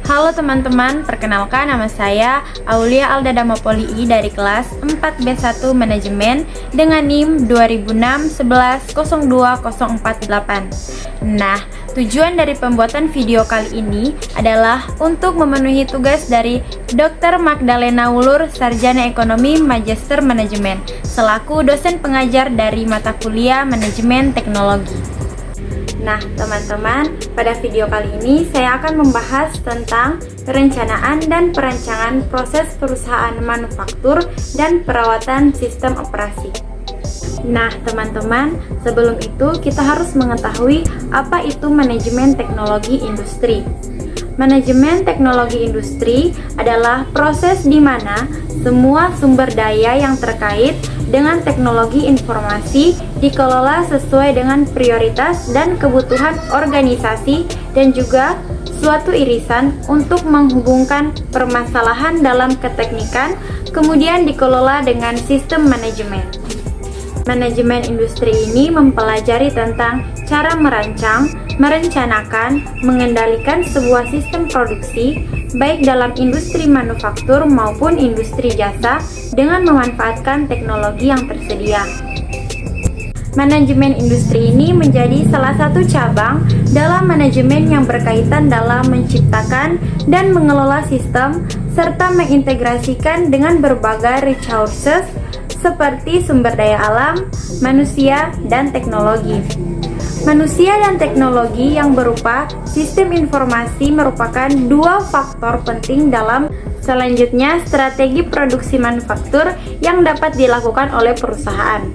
Halo teman-teman, perkenalkan nama saya Aulia Alda Damapolii dari kelas 4B1 Manajemen dengan NIM 2006-11-02048. Nah, tujuan dari pembuatan video kali ini adalah untuk memenuhi tugas dari Dr. Magdalena Wulur, Sarjana Ekonomi Magister Manajemen, selaku dosen pengajar dari mata kuliah Manajemen Teknologi. Nah, teman-teman, pada video kali ini saya akan membahas tentang perencanaan dan perancangan proses perusahaan manufaktur dan perawatan sistem operasi. Nah, teman-teman, sebelum itu kita harus mengetahui apa itu manajemen teknologi industri. Manajemen teknologi industri adalah proses di mana semua sumber daya yang terkait dengan teknologi informasi dikelola sesuai dengan prioritas dan kebutuhan organisasi dan juga suatu irisan untuk menghubungkan permasalahan dalam keteknikan, kemudian dikelola dengan sistem manajemen. Manajemen industri ini mempelajari tentang cara merancang, merencanakan, mengendalikan sebuah sistem produksi, baik dalam industri manufaktur maupun industri jasa, dengan memanfaatkan teknologi yang tersedia. Manajemen industri ini menjadi salah satu cabang dalam manajemen yang berkaitan dalam menciptakan dan mengelola sistem, serta mengintegrasikan dengan berbagai resources seperti sumber daya alam, manusia, dan teknologi. Manusia dan teknologi yang berupa sistem informasi merupakan dua faktor penting dalam selanjutnya strategi produksi manufaktur yang dapat dilakukan oleh perusahaan.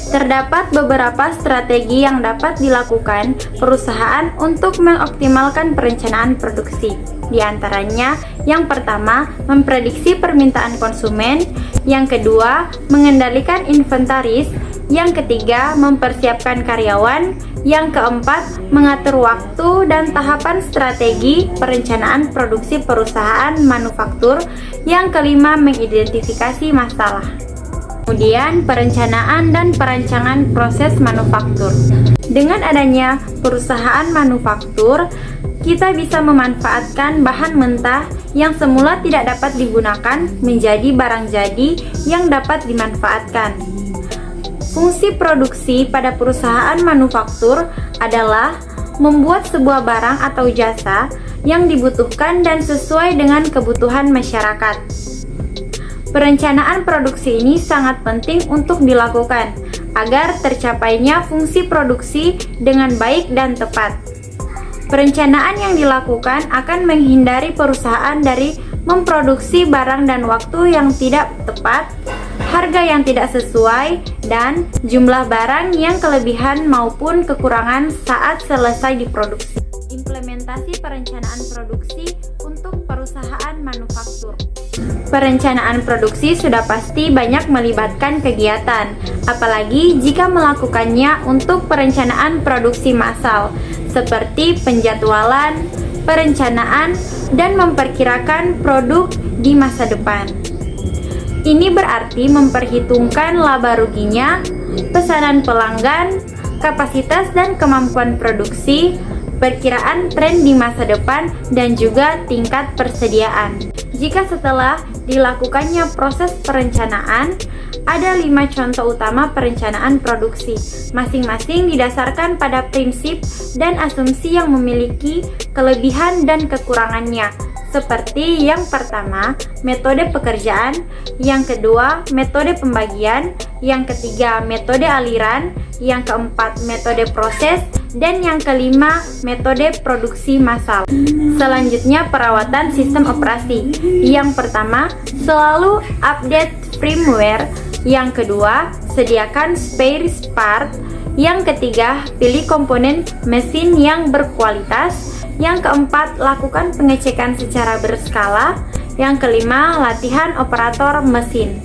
Terdapat beberapa strategi yang dapat dilakukan perusahaan untuk mengoptimalkan perencanaan produksi. Di antaranya, yang pertama, memprediksi permintaan konsumen, yang kedua, mengendalikan inventaris, yang ketiga, mempersiapkan karyawan, yang keempat, mengatur waktu dan tahapan strategi perencanaan produksi perusahaan manufaktur, yang kelima, mengidentifikasi masalah. Kemudian, perencanaan dan perancangan proses manufaktur. Dengan adanya perusahaan manufaktur, kita bisa memanfaatkan bahan mentah yang semula tidak dapat digunakan menjadi barang jadi yang dapat dimanfaatkan. Fungsi produksi pada perusahaan manufaktur adalah membuat sebuah barang atau jasa yang dibutuhkan dan sesuai dengan kebutuhan masyarakat. Perencanaan produksi ini sangat penting untuk dilakukan agar tercapainya fungsi produksi dengan baik dan tepat. Perencanaan yang dilakukan akan menghindari perusahaan dari memproduksi barang dan waktu yang tidak tepat, harga yang tidak sesuai, dan jumlah barang yang kelebihan maupun kekurangan saat selesai diproduksi. Implementasi perencanaan produksi untuk perusahaan manufaktur. Perencanaan produksi sudah pasti banyak melibatkan kegiatan, apalagi jika melakukannya untuk perencanaan produksi massal, seperti penjadwalan, perencanaan, dan memperkirakan produk di masa depan. Ini berarti memperhitungkan laba ruginya, pesanan pelanggan, kapasitas dan kemampuan produksi, perkiraan tren di masa depan, dan juga tingkat persediaan. Jika setelah dilakukannya proses perencanaan, ada 5 contoh utama perencanaan produksi, masing-masing didasarkan pada prinsip dan asumsi yang memiliki kelebihan dan kekurangannya, seperti yang pertama, metode pekerjaan, yang kedua, metode pembagian, yang ketiga, metode aliran, yang keempat, metode proses, dan yang kelima, metode produksi massal. Selanjutnya, perawatan sistem operasi. Yang pertama, selalu update firmware. Yang kedua, sediakan spare part. Yang ketiga, pilih komponen mesin yang berkualitas. Yang keempat, lakukan pengecekan secara berskala. Yang kelima, latihan operator mesin.